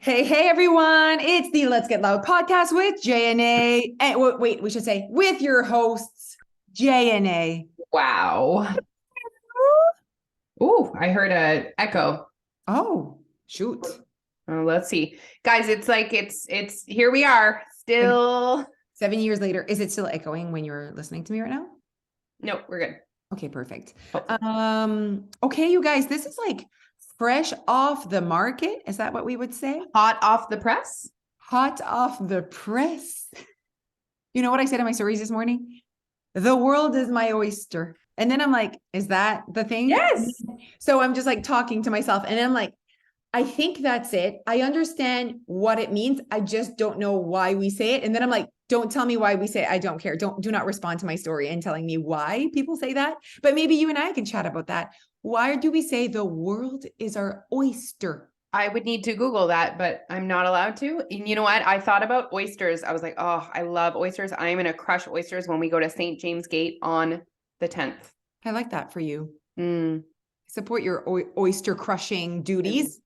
Hey, everyone. It's the Let's Get Loud podcast with J and A. And wait, we should say with your hosts, J and A. Wow. Oh, I heard a echo. Oh, shoot. Oh, let's see. Guys, it's here we are still. 7 years later. Is it still echoing when you're listening to me right now? No, we're good. Okay, perfect. Oh. Okay, you guys, this is like fresh off the market. Is that what we would say? Hot off the press? Hot off the press. You know what I said in my stories this morning? The world is my oyster. And then I'm like, is that the thing? Yes. So I'm just like talking to myself. And then I'm like, I think that's it. I understand what it means. I just don't know why we say it. And then I'm like, don't tell me why we say it. I don't care. Do not respond to my story and telling me why people say that. But maybe you and I can chat about that. Why do we say the world is our oyster? I would need to Google that, but I'm not allowed to. And you know what? I thought about oysters. I was like, oh, I love oysters. I am going to crush oysters when we go to St. James Gate on the 10th. I like that for you. Mm. Support your oyster crushing duties.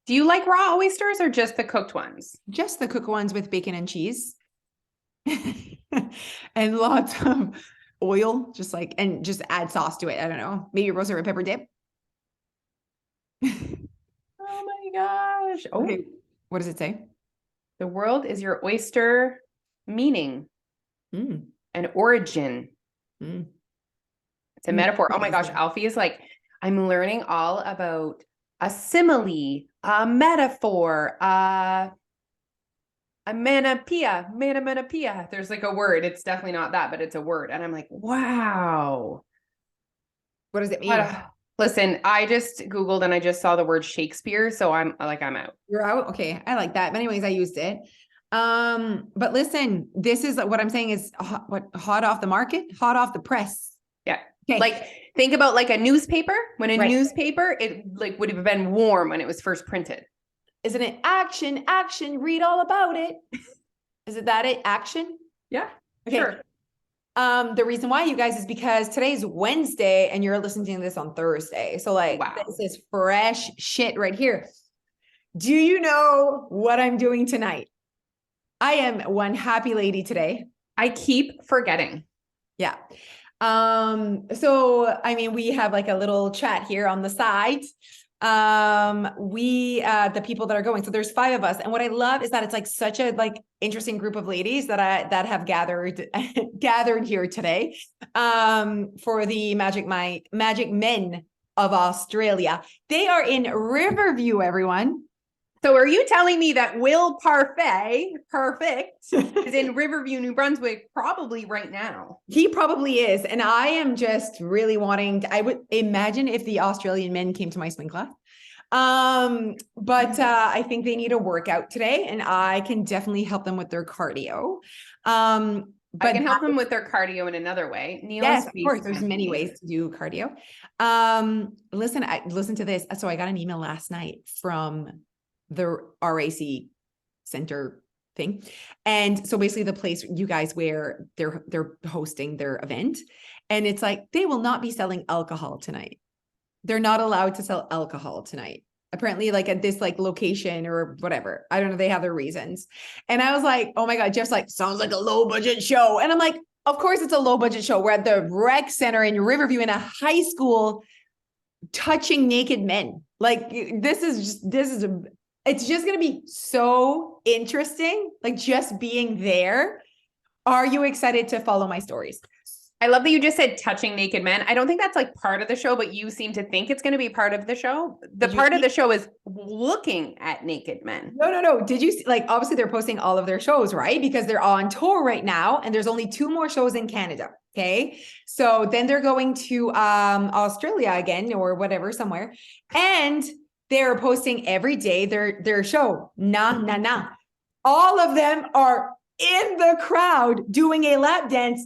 Do you like raw oysters or just the cooked ones? Just the cooked ones with bacon and cheese. And lots of oil, and just add sauce to it. I don't know. Maybe roast red pepper dip. Oh my gosh. Oh, Okay. What does it say? The world is your oyster, meaning an origin. It's a metaphor. Oh my gosh. Alfie is like, I'm learning all about a simile, a metaphor, a manapia. There's like a word. It's definitely not that, but it's a word. And I'm like, wow. What does it mean? Listen, I just Googled and I just saw the word Shakespeare. So I'm out. You're out? Okay. I like that. But anyways, I used it. But listen, this is what I'm saying is hot off the market, hot off the press. Yeah. Okay. Like think about like a newspaper. When a newspaper, it like would have been warm when it was first printed. Isn't it action, read all about it? Is it that action? Yeah. Okay. Sure. The reason why, you guys, is because today's Wednesday and you're listening to this on Thursday. So like, wow. This is fresh shit right here. Do you know what I'm doing tonight? I am one happy lady today. I keep forgetting. Yeah. So, I mean, we have like a little chat here on the side. The people that are going, so there's 5 of us. And what I love is that it's like such a like interesting group of ladies that have gathered here today, for the Magic Men of Australia. They are in Riverview, everyone. So are you telling me that Will Perfect, is in Riverview, New Brunswick, probably right now? He probably is. And I am just really I would imagine if the Australian men came to my swing class. But I think they need a workout today and I can definitely help them with their cardio. But I can help them with their cardio in another way. Yes, of course. There's many ways to do cardio. Listen to this. So I got an email last night from the RAC center thing. And so basically the place, you guys, where they're hosting their event, and it's like, they will not be selling alcohol tonight. They're not allowed to sell alcohol tonight. Apparently like at this like location or whatever. I don't know. They have their reasons. And I was like, oh my God, Jeff's like, sounds like a low budget show. And I'm like, of course it's a low budget show. We're at the rec center in Riverview in a high school touching naked men. Like it's just going to be so interesting. Like just being there. Are you excited to follow my stories? I love that you just said touching naked men. I don't think that's like part of the show, but you seem to think it's going to be part of the show. The part of the show is looking at naked men. No. Did you see, like, obviously they're posting all of their shows, right? Because they're on tour right now and there's only 2 more shows in Canada. Okay. So then they're going to Australia again or whatever, somewhere. And they're posting every day their show. Nah. All of them are in the crowd doing a lap dance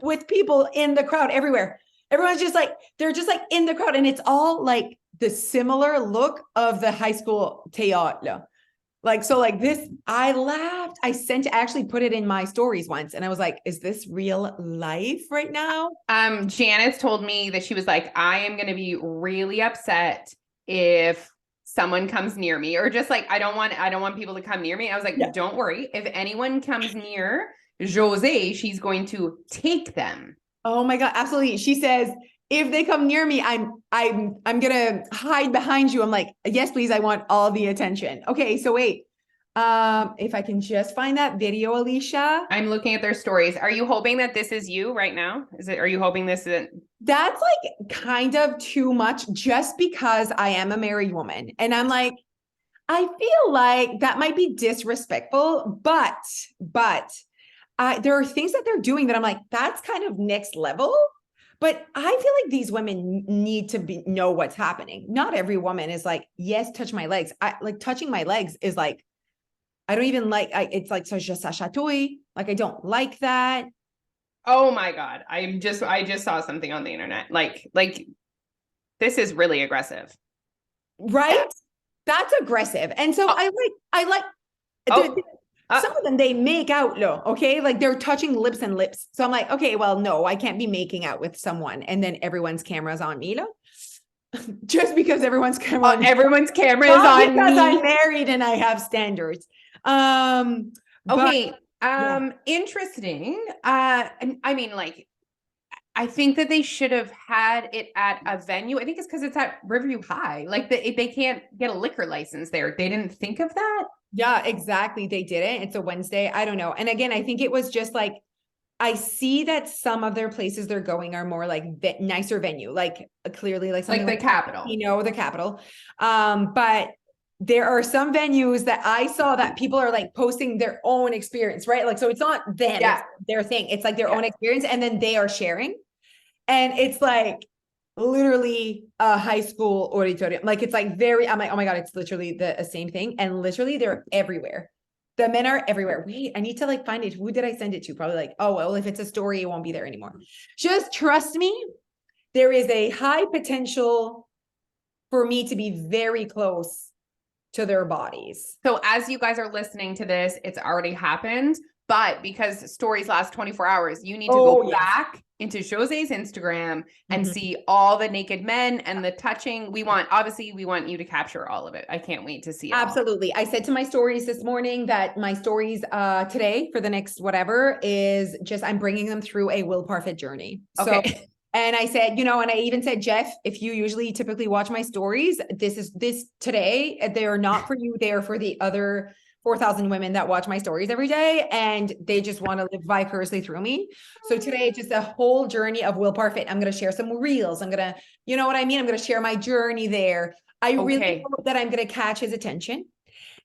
with people in the crowd everywhere. Everyone's just like, they're just like in the crowd. And it's all like the similar look of the high school theater. Like, so like this, I laughed. I actually put it in my stories once. And I was like, is this real life right now? Janice told me that she was like, I am going to be really upset if someone comes near me, or just like, I don't want people to come near me. I was like, don't worry. If anyone comes near Josee, she's going to take them. Oh my God, absolutely. She says, if they come near me, I'm gonna hide behind you. I'm like, yes, please. I want all the attention. Okay, so wait. If I can just find that video, Alicia. I'm looking at their stories. Are you hoping that this is you right now? Are you hoping this is? That's like kind of too much just because I am a married woman. And I'm like, I feel like that might be disrespectful, but there are things that they're doing that I'm like, that's kind of next level. But I feel like these women need to know what's happening. Not every woman is like, yes, touch my legs. I like touching my legs is like, I don't even like, it's like, like, I don't like that. Oh my God. I just saw something on the internet. Like this is really aggressive. Right? That's aggressive. And so I like, some of them, they make out low, okay? Like they're touching lips and lips. So I'm like, okay, well, no, I can't be making out with someone. And then everyone's camera's on me, just because everyone's camera everyone's camera is on because me. I'm married and I have standards. Okay. Interesting. And I mean, like, I think that they should have had it at a venue. I think it's because it's at Riverview High. Like they can't get a liquor license there. They didn't think of that. Yeah, exactly. They didn't. It's a Wednesday. I don't know. And again, I think it was just like, I see that some of their places they're going are more like nicer venue, like clearly like something like the Capitol. The Capitol. But there are some venues that I saw that people are like posting their own experience, right? Like, so it's not them, it's their thing. It's like their own experience. And then they are sharing. And it's like literally a high school auditorium. Like, it's like I'm like, oh my God, it's literally the same thing. And literally they're everywhere. The men are everywhere. Wait, I need to like find it. Who did I send it to? Probably like, oh, well, if it's a story, it won't be there anymore. Just trust me. There is a high potential for me to be very close to their bodies. So as you guys are listening to this, it's already happened. But because stories last 24 hours, you need to go back into Josee's Instagram and see all the naked men and the touching. We want you to capture all of it. I can't wait to see it. Absolutely. I said to my stories this morning that my stories today for the next whatever is just, I'm bringing them through a Will Parfit journey. Okay. So, and I said, and I even said, Jeff, if you typically watch my stories, this today, they are not for you. They are for the other 4,000 women that watch my stories every day, and they just want to live vicariously through me. So today, just a whole journey of Will Parfit. I'm going to share some reels. I'm going to, you know what I mean? I'm going to share my journey there. I really hope that I'm going to catch his attention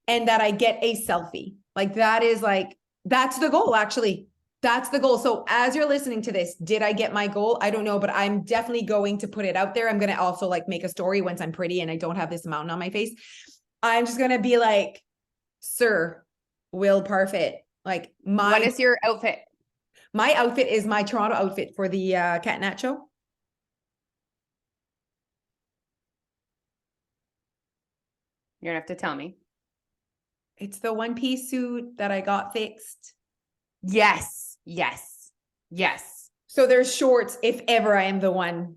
and that I get a selfie. Like that's the goal, actually. That's the goal. So as you're listening to this, did I get my goal? I don't know, but I'm definitely going to put it out there. I'm going to also like make a story once I'm pretty and I don't have this mountain on my face. I'm just going to be like, Sir Will Parfit, like what is your outfit? My outfit is my Toronto outfit for the Cat Nat show. You're gonna have to tell me. It's the one-piece suit that I got fixed. Yes. So there's shorts if ever I am the one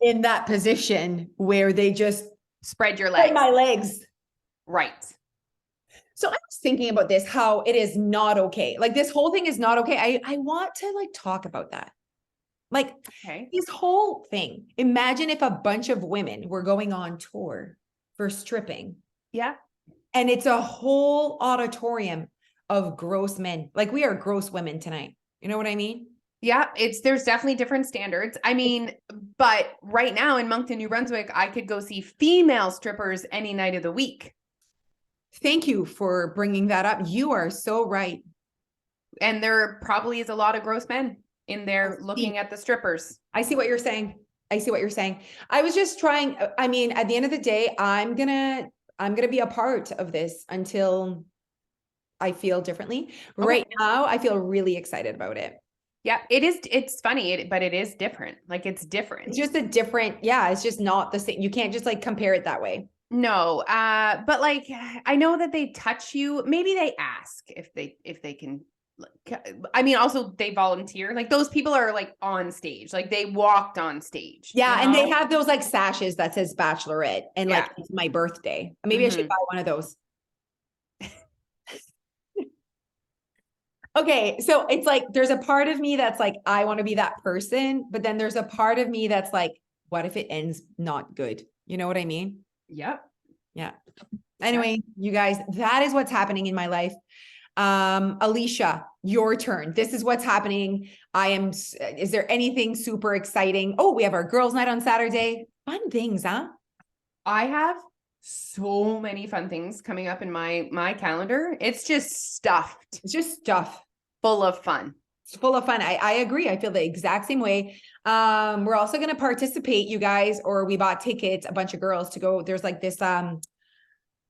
in that position where they just spread your legs. My legs. Right. So I was thinking about this, how it is not okay. Like this whole thing is not okay. I want to like talk about that. Like this whole thing. Imagine if a bunch of women were going on tour for stripping. Yeah. And it's a whole auditorium of gross men. Like we are gross women tonight. You know what I mean? Yeah, there's definitely different standards. I mean, but right now in Moncton, New Brunswick, I could go see female strippers any night of the week. Thank you for bringing that up. You are so right. And there probably is a lot of gross men in there looking at the strippers. I see what you're saying. I was just trying. I mean, at the end of the day, I'm gonna be a part of this until I feel differently. Okay. Right now, I feel really excited about it. Yeah, it is. It's funny, but it is different. Like it's different. It's just it's just not the same. You can't just like compare it that way. No, but like I know that they touch you. Maybe they ask if they can I mean, also they volunteer. Like those people are like on stage, like they walked on stage. Yeah, and they have those like sashes that says bachelorette and like it's my birthday. Maybe I should buy one of those. Okay, so it's like there's a part of me that's like I want to be that person, but then there's a part of me that's like, what if it ends not good? You know what I mean? Yep. Yeah. Anyway, you guys, that is what's happening in my life. Alicia, your turn. This is what's happening. Is there anything super exciting? Oh, we have our girls' night on Saturday. Fun things, huh? I have so many fun things coming up in my calendar. It's just stuffed. It's just stuff. Full of fun. It's full of fun. I agree. I feel the exact same way. We're also going to participate, you guys, or we bought tickets, a bunch of girls to go. There's like this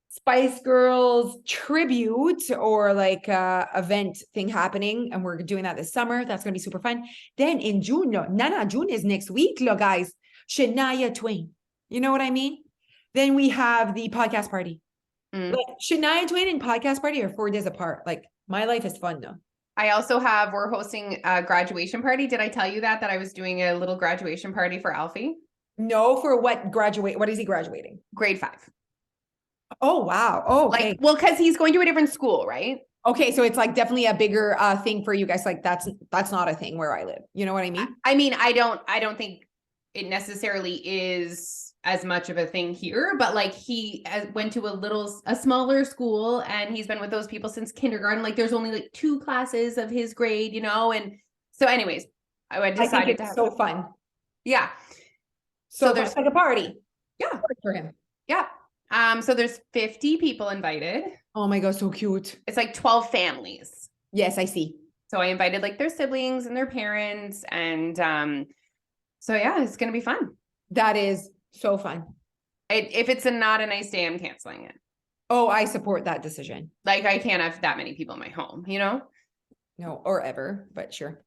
Spice Girls tribute or like event thing happening, and we're doing that this summer. That's gonna be super fun. Then in June, June is next week, look, guys. Shania Twain. You know what I mean? Then we have the podcast party. Like Shania Twain and podcast party are 4 days apart. Like my life is fun though. We're hosting a graduation party. Did I tell you that I was doing a little graduation party for Alfie? No, for what what is he graduating? Grade 5. Oh, wow. Oh, okay. Like, well, because he's going to a different school, right? Okay, so it's like definitely a bigger thing for you guys. Like that's not a thing where I live. You know what I mean? I mean, I don't think it necessarily is as much of a thing here, but like he went to a smaller school and he's been with those people since kindergarten. Like there's only like 2 classes of his grade, and so anyways, I decided to have so fun. Yeah. So there's like a party. Yeah. For him. Yeah. So there's 50 people invited. Oh my God, so cute. It's like 12 families. Yes, I see. So I invited like their siblings and their parents. And so yeah, it's going to be fun. That is so fun. If it's not a nice day, I'm canceling it. Oh, I support that decision. Like I can't have that many people in my home, No, or ever, but sure.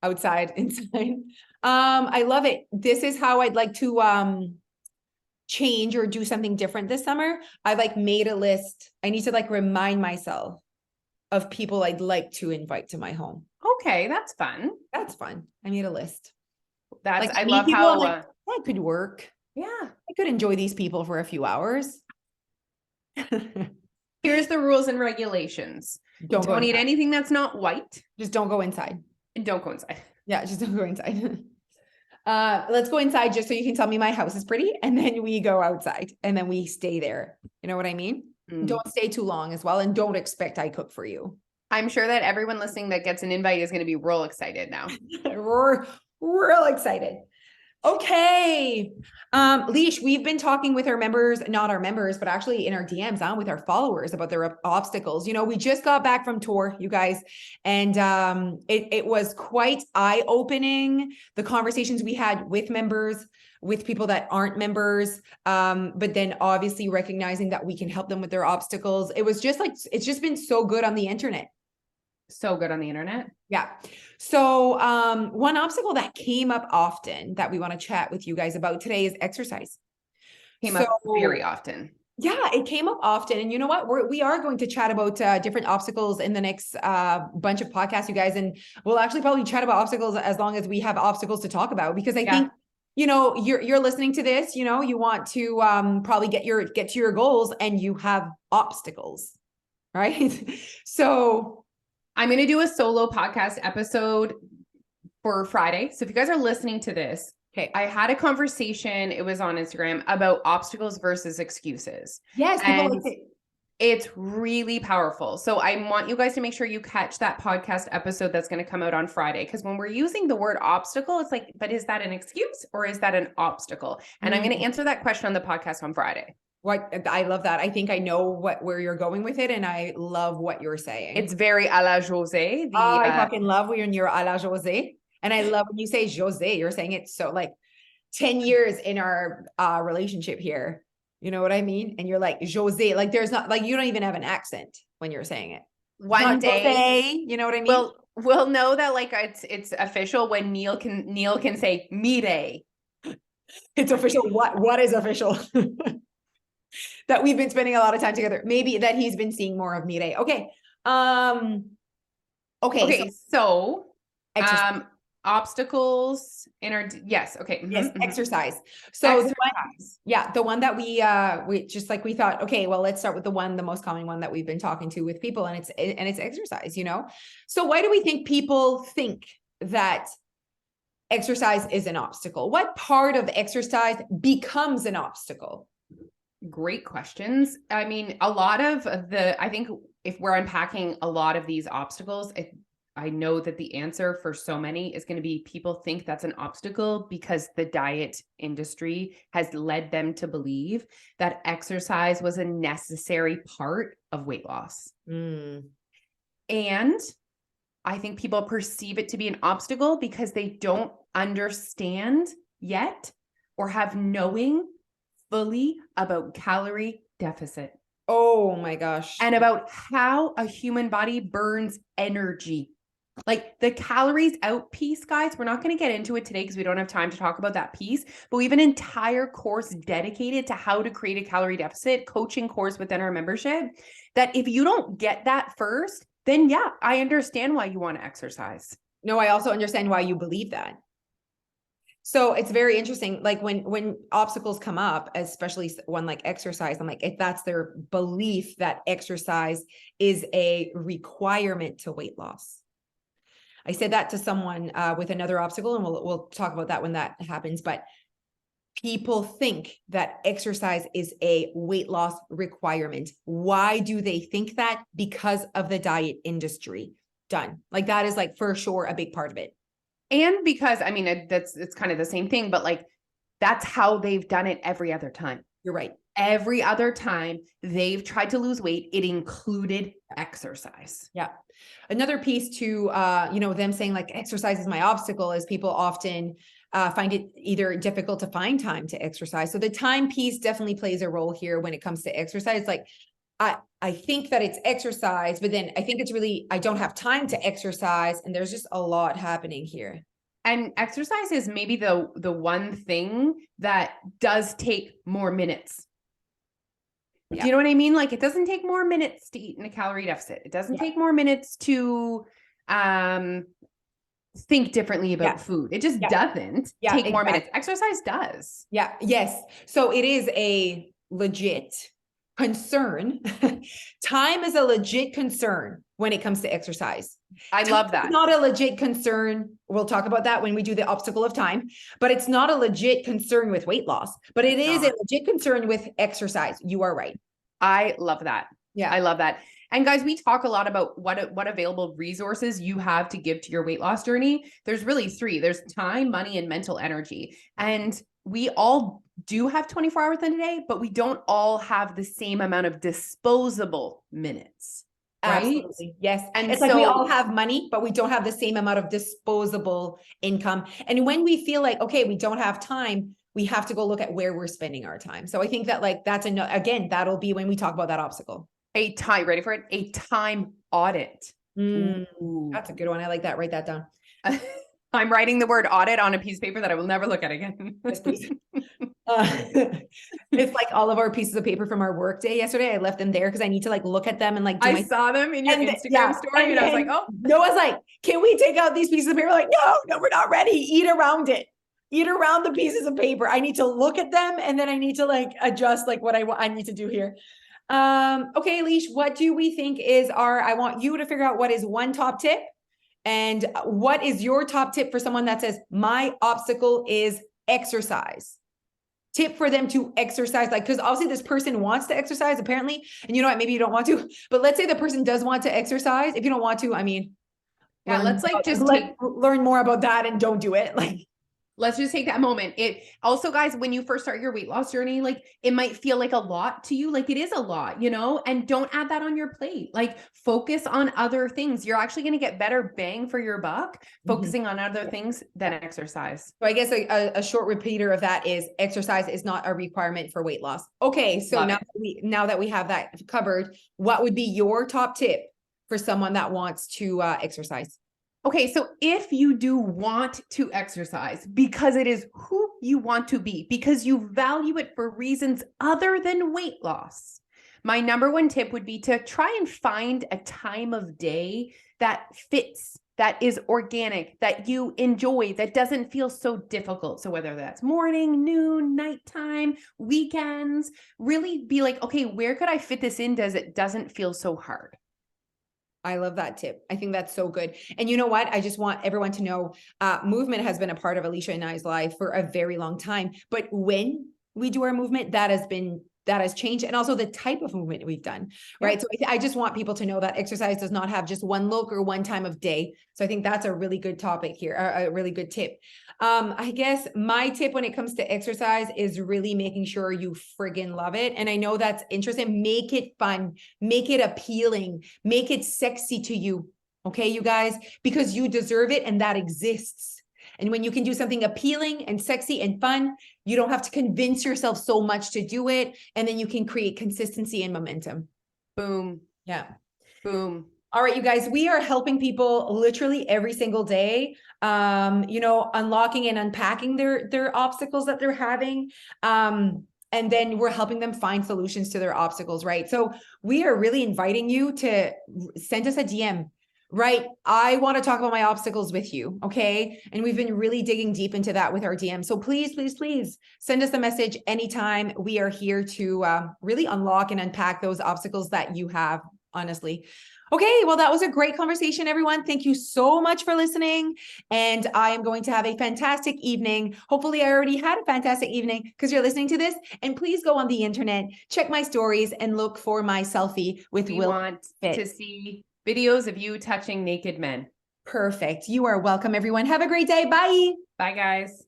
Outside, inside. I love it. This is how I'd like to change or do something different this summer. I like made a list. I need to like remind myself of people I'd like to invite to my home. Okay, that's fun. That's fun. I made a list. That's like, I love how like, that could work. Yeah. I could enjoy these people for a few hours. Here's the rules and regulations. Don't eat anything that's not white. Just don't go inside. And don't go inside. Yeah, just don't go inside. Let's go inside just so you can tell me my house is pretty, and then we go outside and then we stay there. You know what I mean? Don't stay too long as well, and don't expect I cook for you. I'm sure that everyone listening that gets an invite is going to be real excited now. real excited. Okay. Leash, we've been talking with our members, not our members, but actually in our DMs with our followers about their obstacles. We just got back from tour, you guys, and it was quite eye-opening, the conversations we had with members, with people that aren't members, but then obviously recognizing that we can help them with their obstacles. It was just like, it's just been so good on the internet. So good on the internet. Yeah. So one obstacle that came up often that we want to chat with you guys about today is exercise. Came up very often. Yeah, it came up often. And you know what? We are going to chat about different obstacles in the next bunch of podcasts, you guys. And we'll actually probably chat about obstacles as long as we have obstacles to talk about, because I think, you're listening to this, you want to probably get to your goals, and you have obstacles, right? So I'm going to do a solo podcast episode for Friday. So if you guys are listening to this, okay, I had a conversation, it was on Instagram, about obstacles versus excuses. Yes. It's really powerful. So I want you guys to make sure you catch that podcast episode that's going to come out on Friday. Because when we're using the word obstacle, it's like, but is that an excuse or is that an obstacle? And I'm going to answer that question on the podcast on Friday. I love that. I think I know where you're going with it, and I love what you're saying. It's very a la Josee. I fucking love when you're a la Josee, and I love when you say Josee. You're saying it so like 10 years in our relationship here. You know what I mean? And you're like Josee, like there's not like you don't even have an accent when you're saying it. One day, Josee, you know what I mean? We'll know that like it's official when Neil can say mire. It's official. What is official? That we've been spending a lot of time together. Maybe that he's been seeing more of Mire. Okay. Okay. So, exercise. obstacles in our, yes. Okay. Yes, exercise. So exercise. the one that we just like, we thought, okay, well, let's start with the most common one that we've been talking to with people, and it's exercise, you know? So why do we think people think that exercise is an obstacle? What part of exercise becomes an obstacle? Great questions. I mean, a lot of I think if we're unpacking a lot of these obstacles, I know that the answer for so many is going to be people think that's an obstacle because the diet industry has led them to believe that exercise was a necessary part of weight loss. And I think people perceive it to be an obstacle because they don't understand yet or have knowing fully about calorie deficit. Oh my gosh. And about how a human body burns energy. Like the calories out piece, guys, we're not going to get into it today because we don't have time to talk about that piece, but we have an entire course dedicated to how to create a calorie deficit coaching course within our membership, that if you don't get that first, then yeah, I understand why you want to exercise. No, I also understand why you believe that. So it's very interesting. Like when obstacles come up, especially one like exercise, I'm like, if that's their belief that exercise is a requirement to weight loss. I said that to someone with another obstacle, and we'll talk about that when that happens. But people think that exercise is a weight loss requirement. Why do they think that? Because of the diet industry. Done. Like that is like for sure a big part of it. And because, I mean, it's kind of the same thing, but like, that's how they've done it every other time. You're right. Every other time they've tried to lose weight, it included exercise. Yeah. Another piece to, them saying like exercise is my obstacle is people often find it either difficult to find time to exercise. So the time piece definitely plays a role here when it comes to exercise. Like I think that it's exercise, but then I think it's really, I don't have time to exercise. And there's just a lot happening here. And exercise is maybe the one thing that does take more minutes. Yeah. Do you know what I mean? Like it doesn't take more minutes to eat in a calorie deficit. It doesn't take more minutes to think differently about food. It just doesn't take more minutes. Exercise does. Yeah. Yes. So it is a legit concern. Time is a legit concern when it comes to exercise. I love that. It's not a legit concern. We'll talk about that when we do the obstacle of time, but it's not a legit concern with weight loss, but it is a legit concern with exercise. You are right. I love that. Yeah. I love that. And guys, we talk a lot about what available resources you have to give to your weight loss journey. There's really three. There's time, money, and mental energy. And we all do have 24 hours in a day, but we don't all have the same amount of disposable minutes. Right? Absolutely. Yes. And it's like we all have money, but we don't have the same amount of disposable income. And when we feel like, okay, we don't have time, we have to go look at where we're spending our time. So I think that like, that's again, that'll be when we talk about that obstacle. Ready for it? A time audit. That's a good one. I like that. Write that down. I'm writing the word audit on a piece of paper that I will never look at again. Yes, please. It's like all of our pieces of paper from our work day yesterday. I left them there because I need to like look at them and like I saw them in your Instagram story and I was like, oh. Noah's like, can we take out these pieces of paper? Like, no, we're not ready. Eat around it. Eat around the pieces of paper. I need to look at them and then I need to like adjust like what I need to do here. Okay, Leash, what do we think is I want you to figure out what is one top tip and what is your top tip for someone that says my obstacle is exercise. Tip for them to exercise, like, because obviously this person wants to exercise apparently, and you know what, maybe you don't want to, but let's say the person does want to exercise. If you don't want to, I mean, yeah, let's like just learn more about that and don't do it. Like, let's just take that moment. It also, guys, when you first start your weight loss journey, like it might feel like a lot to you. Like it is a lot, you know, and don't add that on your plate. Like focus on other things. You're actually going to get better bang for your buck focusing on other things than exercise. So I guess a short repeater of that is exercise is not a requirement for weight loss. Okay. So now that we have that covered, what would be your top tip for someone that wants to exercise? Okay, so if you do want to exercise because it is who you want to be, because you value it for reasons other than weight loss, my number one tip would be to try and find a time of day that fits, that is organic, that you enjoy, that doesn't feel so difficult. So whether that's morning, noon, nighttime, weekends, really be like, okay, where could I fit this in? It doesn't feel so hard? I love that tip. I think that's so good. And you know what? I just want everyone to know, movement has been a part of Alicia and I's life for a very long time. But when we do our movement, that has changed. And also the type of movement we've done, right? So I just want people to know that exercise does not have just one look or one time of day. So I think that's a really good topic here, a really good tip. I guess my tip when it comes to exercise is really making sure you friggin' love it. And I know that's interesting. Make it fun, make it appealing, make it sexy to you. Okay, you guys, because you deserve it and that exists. And when you can do something appealing and sexy and fun, you don't have to convince yourself so much to do it. And then you can create consistency and momentum. Boom. Yeah. Boom. All right, you guys, we are helping people literally every single day, unlocking and unpacking their obstacles that they're having. And then we're helping them find solutions to their obstacles, right? So we are really inviting you to send us a DM, right? I want to talk about my obstacles with you, okay? And we've been really digging deep into that with our DM. So please, please, please send us a message anytime. We are here to really unlock and unpack those obstacles that you have, honestly. Okay, well, that was a great conversation, everyone. Thank you so much for listening. And I am going to have a fantastic evening. Hopefully, I already had a fantastic evening because you're listening to this. And please go on the internet, check my stories, and look for my selfie with We Will. Want to see videos of you touching naked men. Perfect. You are welcome, everyone. Have a great day. Bye. Bye, guys.